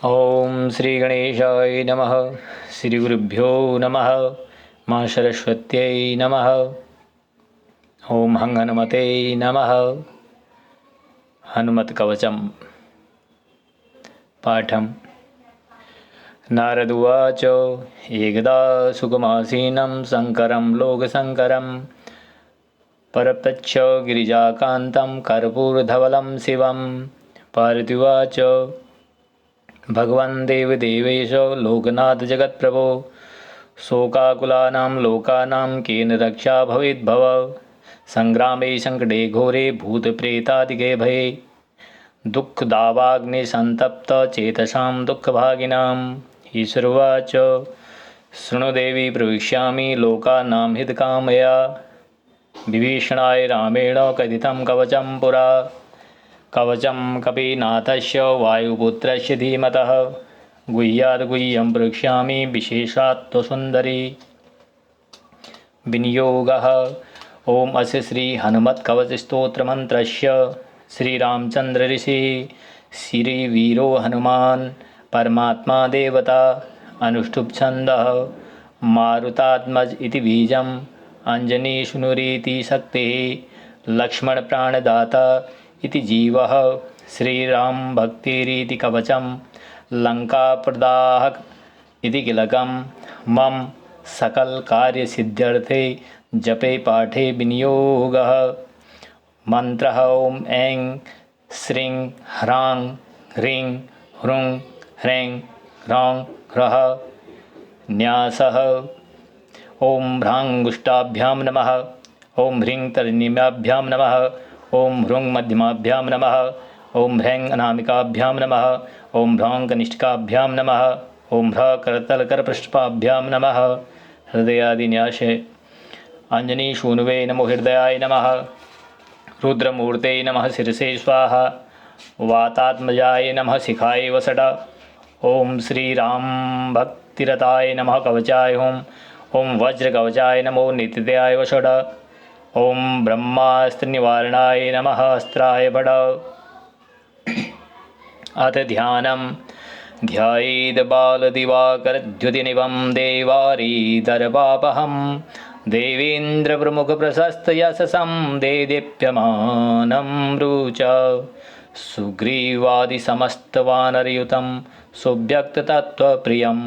ओम श्री गणेशाय नमः। श्री गुरुभ्यो नमः। मां सरस्वत्यै नमः। ओम हं हनुमते नमः। हनुमत कवचम पाठम। नारद उवाच एकदा सुखमासीनं शङ्करं लोकशङ्करं परप्रच्छ गिरिजाकान्तं कर्पूरधवलं शिवं। पार्थिवाच भगवन् देवदेवेश लोकनाथ जगत्प्रभो शोकाकुलानां लोकानां केन रक्षा भवेद्भव। संग्रामे संकटे घोरे भूतप्रेतादिके भये दुःखदावाग्निसन्तप्तचेतसां दुःखभागिनाम्। ईश्वरोवाच शृणु देवी प्रवक्ष्यामि लोकानां हितकामया। विभीषणाय रामेण कथितं कवचं पुरा। कवचं कपिनाथस्य वायुपुत्रस्य धीमतः गुह्याद् गुह्यं प्रवक्ष्यामि विशेषात्वसुन्दरी। विनियोगः। ओम अस्य श्री हनुमत्कवचस्तोत्रमन्त्रस्य श्रीरामचन्द्र ऋषिः श्रीवीरो हनुमान् परमात्मा देवता। अनुष्टुप् छन्दः। मारुतात्मज इति बीजम् अञ्जनीसुनुरिति शक्तिः लक्ष्मणप्राणदाता इति जीवः। श्रीराम भक्तिरिति कवचं लङ्काप्रदाहक इति किलकं। मम सकलकार्यसिद्ध्यर्थे जपे पाठे विनियोगः। मन्त्रः ॐ ऐं श्रीं ह्रां ह्रीं ह्रूं ह्रैं ह्रौं ह्रः। न्यासः। ॐ ह्राङ्गुष्ठाभ्यां नमः। ॐ ह्रीं तर्जनीभ्यां नमः। ॐ ह्रूं मध्यमाभ्यां नमः। ॐ ह्रैं अनामिकाभ्यां नमः। ॐ ह्रौं कनिष्ठिकाभ्यां नमः। ॐ ह्रः करतलकरपृष्ठाभ्यां नमः। हृदयादिन्यासे। अञ्जनीसूनुवे नमो हृदयाय नमः। रुद्रमूर्ते नमः शिरसे स्वाहा। वातात्मजाय नमः शिखाय वसट। ॐ श्रीरामभक्तिरताय नमः कवचाय हुं। ॐ वज्रकवचाय नमो नित्यताय वषड। ॐ ब्रह्मास्त्रनिवारणाय नमः अस्त्राय बड। अथ ध्यानम्। ध्यायेद् बालदिवाकरद्युतिनिभं देवारीदर्वापहं देवेन्द्रप्रमुखप्रशस्तयशसं देदीप्यमानं रुच। सुग्रीवादिसमस्तवानरयुतं सुव्यक्ततत्त्वप्रियं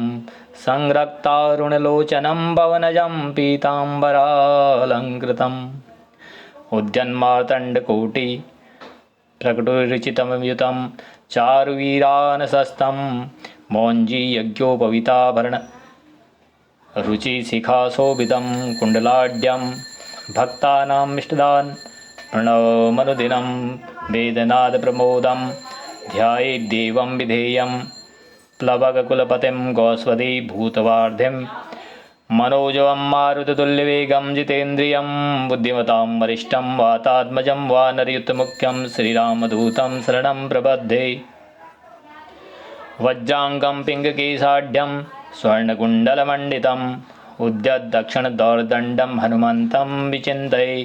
संरक्तारुणलोचनं पवनजं पीताम्बरालङ्कृतम्। उद्यन्मार्तण्डकोटि प्रकटोरुचितमयुतं चारुवीरानसस्तं मौञ्जीयज्ञोपवीताभरण रुचिशिखाशोभितं कुण्डलाढ्यं भक्तानाम् इष्टदान् प्रणवमनुदिनं वेदनादप्रमोदं ध्यायेद्देवं विधेयं प्लवगकुलपतिं गोस्वती भूतवार्धिं मनोजवं मारुततुल्यवेगं जितेन्द्रियं बुद्धिमतां वरिष्ठं वातात्मजं वानरयुतमुख्यं श्रीरामदूतं शरणं प्रपद्ये। वज्राङ्गं पिङ्गकेशाढ्यं स्वर्णकुण्डलमण्डितम् उद्यद्दक्षिणदौर्दण्डं हनुमन्तं विचिन्तये।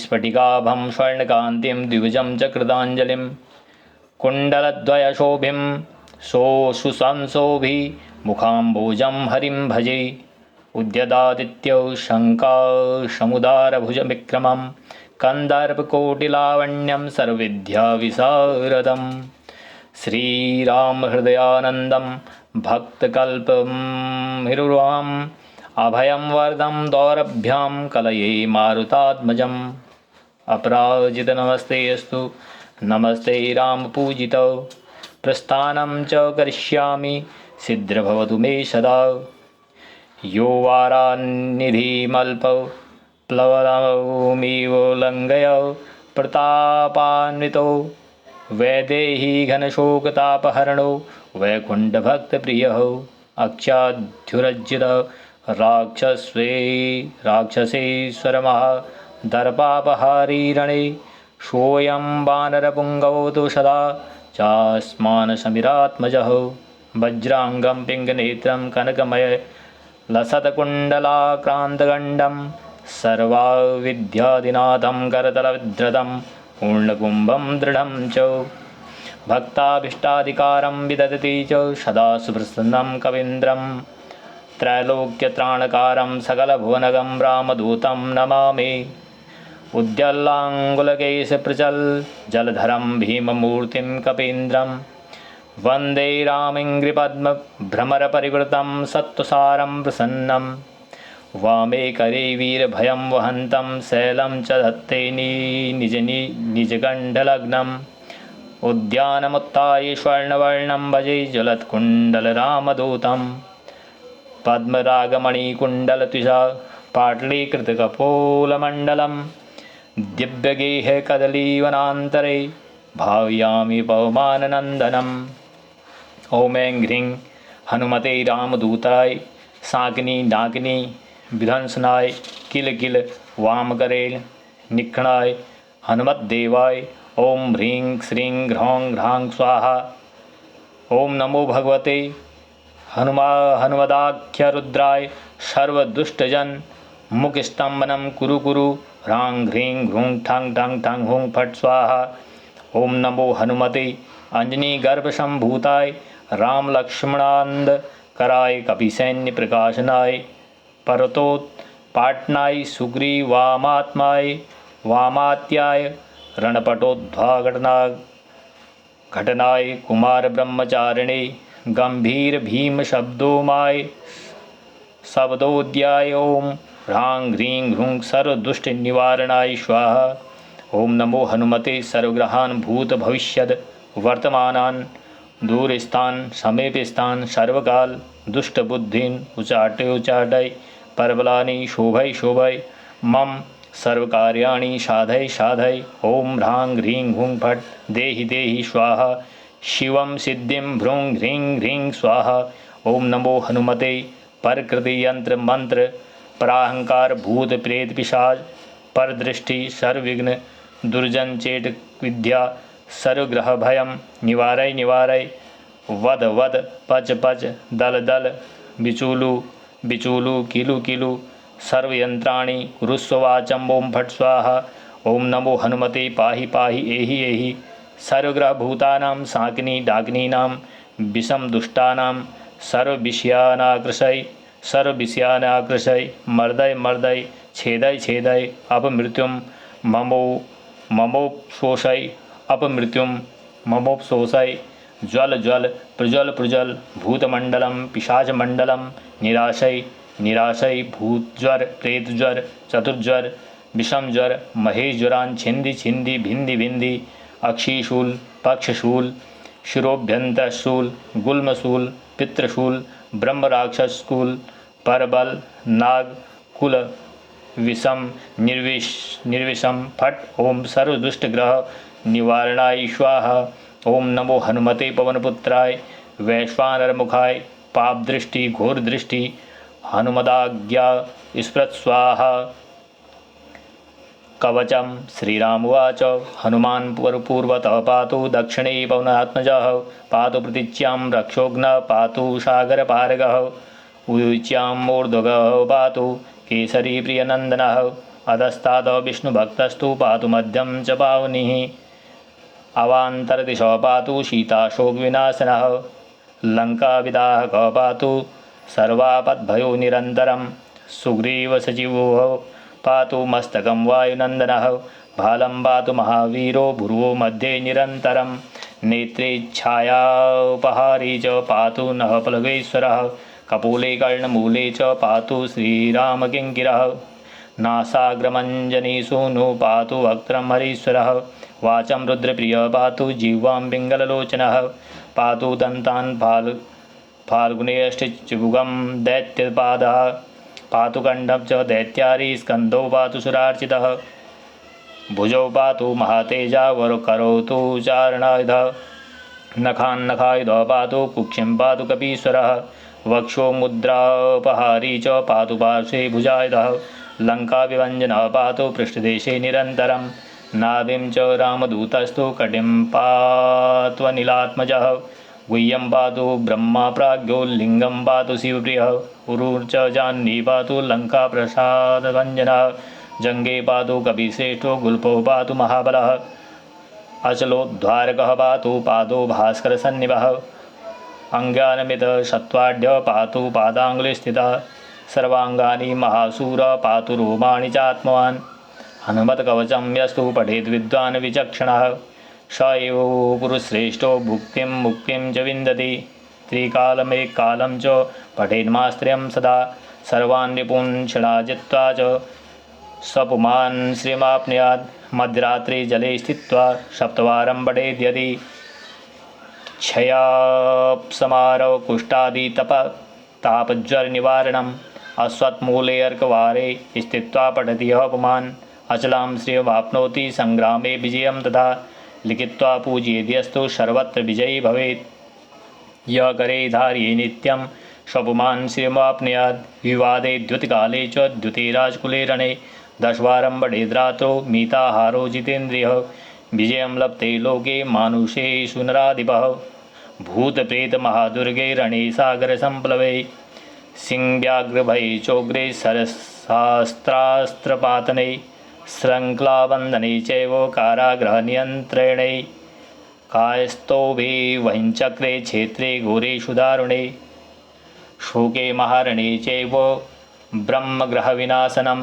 स्फटिकाभं स्वर्णकान्तिं द्विभुजं च कृताञ्जलिं कुण्डलद्वयशोभिं सुशंसोभिमुखाम्बोजं हरिं भजे। उद्यदादित्यौ शङ्कासमुदारभुजविक्रमं कन्दर्पकोटिलावण्यं सर्वविद्याविशारदम्। श्रीरामहृदयानन्दं भक्तकल्पं हिरुवाम् अभयं वरदं दौरभ्यां कलये मारुतात्मजम्। अपराजितनमस्ते अस्तु नमस्ते रामपूजितौ प्रस्थानं च करिष्यामि शीघ्रभवतु मे सदा। यो वारानिधिमल्पौ प्लवनमिव लङ्घयौ प्रतापान्वितौ वैदेही घनशोकतापहरणो वैकुण्ठभक्तप्रियः अक्षाध्युरज्जितः राक्षसेश्वरमः दर्पापहारी रणे सोऽयं वानरपुङ्गवतु सदा चास्मानसमिरात्मजः। वज्राङ्गं पिङ्गनेत्रं कनकमय लसत्कुण्डलाक्रान्तगण्डं सर्वाविद्यादिनाथं करतलविधृतं पूर्णकुम्भं दृढं च भक्ताभीष्टाधिकारं विदधति च सदा सुप्रसन्नं कवीन्द्रं त्रैलोक्यत्राणकारं सकलभुवनगं रामदूतं नमामि उद्यल्लाङ्गुलकेशप्रचल जलधरं भीममूर्तिं कपीन्द्रं वन्दे रामिङ्घ्रिपद्मभ्रमरपरिवृतं सत्त्वसारं प्रसन्नं वामे करे वीरभयं वहन्तं शैलं च धत्ते निजगण्डलग्नम् उद्यानमुत्थाय स्वर्णवर्णं भजे ज्वलत्कुण्डलरामदूतं पद्मरागमणिकुण्डलत्विषा पाटलीकृतकपोलमण्डलं दिव्यगेहकदलीवनान्तरे भावयामि पवमाननन्दनम् ॐ ऐं ह्रीं हनुमते रामदूताय शाकिनी डाकिनी विध्वंसनाय किल किल वामकरेण निक्षणाय हनुमद्देवाय ओम ह्रीं श्रीं ह्रौं ह्रां स्वाहा। ओम नमो भगवते हनुमदाख्यरुद्राय सर्वदुष्टजन मुखस्तंभनं कुरु कुरु ह्रां ह्रीं ह्रूं ठं ठं ठं हुं फट् स्वाहा। ओम नमो हनुमते अंजनीगर्भसंभूताय राम लक्ष्मणान्धकराय कपिसैन्यप्रकाशनाय पर्वतोत्पाटनाय सुग्रीवामात्माय वामात्याय रणपटोद्धाघटनाय कुमार ब्रह्मचारिणे गंभीर भीम शब्दोमाय शब्दोद्याय ओम ह्रां ह्रीं ह्रूं सर्वदुष्ट निवारणाय स्वाहा। ओम नमो हनुमते सर्वग्रहान् भूत भविष्यद वर्तमानान् दूरस्थान् समीपस्थान् सर्वकाल दुष्ट बुद्धीन् उचाटय परबलानि शोभय शोभय मम सर्वकार्याणि साधय साधय। ओम ह्रां ह्रीं हुं फट् देहि देहि स्वाहा। शिवं सिद्धिं भ्रूं ह्रीं ह्रीं स्वाहा। ओम नमो हनुमते परकृति यंत्र मंत्र पराहंकार भूत प्रेत पिशाच परदृष्टि सर्वविघ्न दुर्जन चेट विद्या सर्वग्रह भयं निवारय निवारय वद वद पच पच दल दल बिचूलु बिचूलु किलु किलु सर्वयंत्राणि रुस्वाचम ओम फट् स्वाहा। ओम नमो हनुमते पाहि पाहि एहि एहि सर्वग्रहभूतानां शाकिनी डाकिनीनां विषम दुष्टानां सर्वविषयानाकृशय मर्दय मर्दय छेदय छेदय अपमृत्युं ममोपशोषय अपमृत्युं ममोपशोषय ज्वल ज्वल प्रज्वल प्रज्वल भूतमंडलं पिशाचमंडलं निराशय निराशय भूतज्वर प्रेतज्वर चतुर्ज्वर विषमज्वर महेशज्वरान् छिंदी छिंदी भिंदी भिंदी अक्षिशूल पक्षशूल शिरोभ्यंतरशूल गुल्मशूल पितृशूल ब्रह्मराक्षसशूल परबल नाग कुल विषम निर्विषम फट् ओम सर्वदुष्टग्रह निवारणाय स्वाहा। ओम नमो हनुमते पवनपुत्राय वैश्वानरमुखाय पापदृष्टि घोरदृष्टि हनुमदाज्ञा स्मृत स्वाहा। कवचम श्रीरामुवाच हनुमान् पूर्वतः पातु दक्षिणे पवनात्मजः पातु प्रतीच्यां रक्षोघ्न पातु सागरपारगः उच्च्यां मूर्ध्वगः पातु केसरी प्रियनन्दनः अधस्तादः विष्णुभक्तस्तु पातु मध्यं च पावनिः अवान्तरदिशः पातु सीताशोकविनाशनः लङ्काविदाहकः पातु सर्वापद्भयो निरन्तरं सुग्रीवसचिवो पातु मस्तकं वायुनन्दनः भालं पातु महावीरो भुर्वो मध्ये निरन्तरं नेत्रे छायापहारी च पातु नः प्लवेश्वरः कपोले कर्णमूले च पातु श्रीरामकिङ्किरः नासाग्रमञ्जनीसूनु पातु वक्त्रं हरीश्वरः वाचं रुद्रप्रियः पातु जिह्वां पिङ्गललोचनः पातु दन्तान् फाल्गुनेष्टिचिबुगं दैत्यपादः पातु कंडं च दैत्यारी स्कंदो पातु सुरार्चितः भुजौ पातु महातेजा वरकरोतु चारणायुधः नखान्नखायुधः पातु कुक्षिं पातु कपीश्वरः वक्षो मुद्रापहारी च पातु पार्श्वे भुजायुधः लङ्काविभञ्जनः पातु पृष्ठदेशे निरन्तरं नाभिं च रामदूतस्तु कटिं पात्वनिलात्मजः गुह्यं पातु ब्रह्मा प्राज्ञो लिंगं पातु शिवप्रियः उरुर्च जाह्नवी पातु लङ्काप्रसादभञ्जनः जङ्गे पातु कपिश्रेष्ठो गुल्फो पातु महाबलः अचलोद्धारकः पातु पादो भास्करसन्निभः अङ्गानमितशत्वाढ्य पातु पादाङ्गुलिस्थितः सर्वाङ्गानि महासूर पातु रोमाणि चात्मवान् हनुमत्कवचं यस्तु पठेद् विद्वान् विचक्षणः स एव पुरुषश्रेष्ठो भुक्तिं मुक्तिं च विन्दति त्रिकालमेककालं च पठेन्मास्त्र्यं सदा सर्वान् रिपून् षडा जित्वा च स्वपुमान् श्रियमाप्नुयात् मध्यरात्रि जले स्थित्वा सप्तवारं पठेद्यदि क्षयापसमारो कुष्ठादि तापज्वरनिवारणम् अश्वत्थमूले अर्कवारे स्थित्वा पठति यः पुमान् अचलां श्रियमाप्नोति संग्रामे विजयं तथा लिखित्वा पूजयेद्यस्तु सर्वत्र विजयी भवेत् यः करे धार्ये नित्यं स्वपुमान् श्रियमाप्नुयात् विवादे द्युतिकाले च द्युते राजकुले रणे 10 वारं पठेद्रात्रौ मिताहारो जितेन्द्रियः विजयं लप्ते लोके मानुषे सुनराधिपः भूतप्रेतमहादुर्गे रणे सागरसम्प्लवे सिंहव्याघ्रभये चोग्रे शस्त्रास्त्रपातने श्रृङ्खलाबन्धने चैव कारागृहनियन्त्रणे कायस्तौभे वहिञ्चक्रे क्षेत्रे घोरेषु दारुणे शोके महारणे चैव ब्रह्मग्रहविनाशनं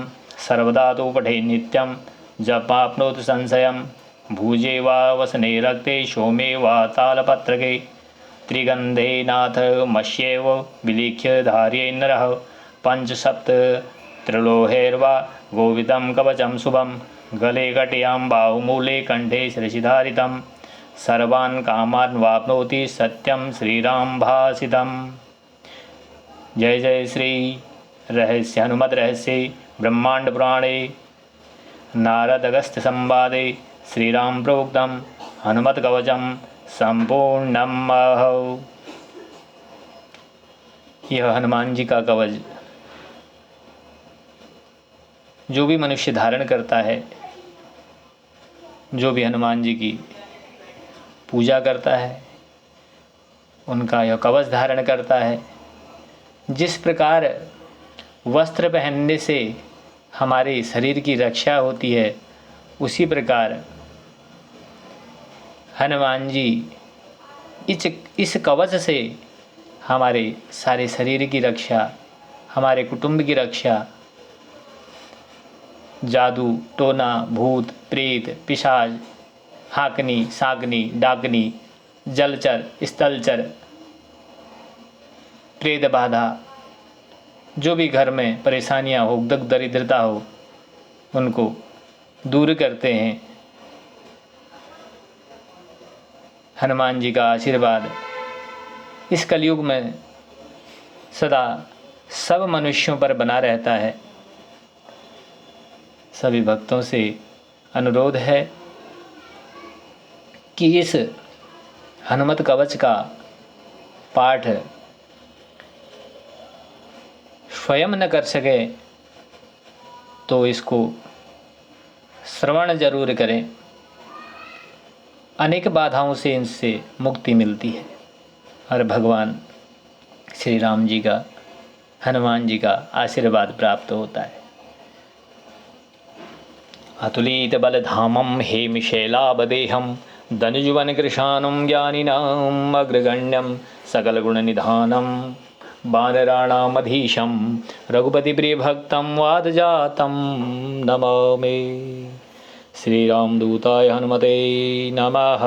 सर्वदा तु पठेत् नित्यं जपाप्नोति संशयं भुजे वा वसने रक्ते सोमे वा तालपत्रके त्रिगन्धे नाथ मश्येव विलिख्य धार्ये नरः 5-7 त्रिलोहैर्वा गोविदं कवचं शुभं गले कट्यां बाहुमूले कंठे शिरसिधारितं सर्वान् कामान् वाप्नोति सत्यं श्रीराम भासितम्। जय जय श्री रहस्य हनुमत रहस्ये ब्रह्मांड पुराणे नारद अगस्त्य संवादे श्रीराम प्रोक्तं हनुमत कवचं संपूर्णम्। यह हनुमान जी का कवच जो भी मनुष्य धारण करता है, जो भी हनुमान जी की पूजा करता है, उनका यह कवच धारण करता है। जिस प्रकार वस्त्र पहनने से हमारे शरीर की रक्षा होती है, उसी प्रकार हनुमान जी इस कवच से हमारे सारे शरीर की रक्षा, हमारे कुटुंब की रक्षा, जादू टोना भूत प्रेत पिशाच हाकनी साकनी डाकनी जलचर स्थलचर प्रेत बाधा, जो भी घर में परेशानियां हो, दुख दरिद्रता हो, उनको दूर करते हैं। हनुमान जी का आशीर्वाद इस कलयुग में सदा सब मनुष्यों पर बना रहता है। सभी भक्तों से अनुरोध है कि इस हनुमत कवच का पाठ स्वयं न कर सके तो इसको श्रवण जरूर करें। अनेक बाधाओं से इनसे मुक्ति मिलती है और भगवान श्री राम जी का, हनुमान जी का आशीर्वाद प्राप्त होता है। अतुलित बलधामं हेमशैलाभदेहं धनुजुवन कृशानं ज्ञानिनाम् अग्रगण्यं सकलगुणनिधानं वानराणामधीशं रघुपतिप्रियभक्तं वादजातं नमामि। श्रीरामदूताय हनुमते नमः।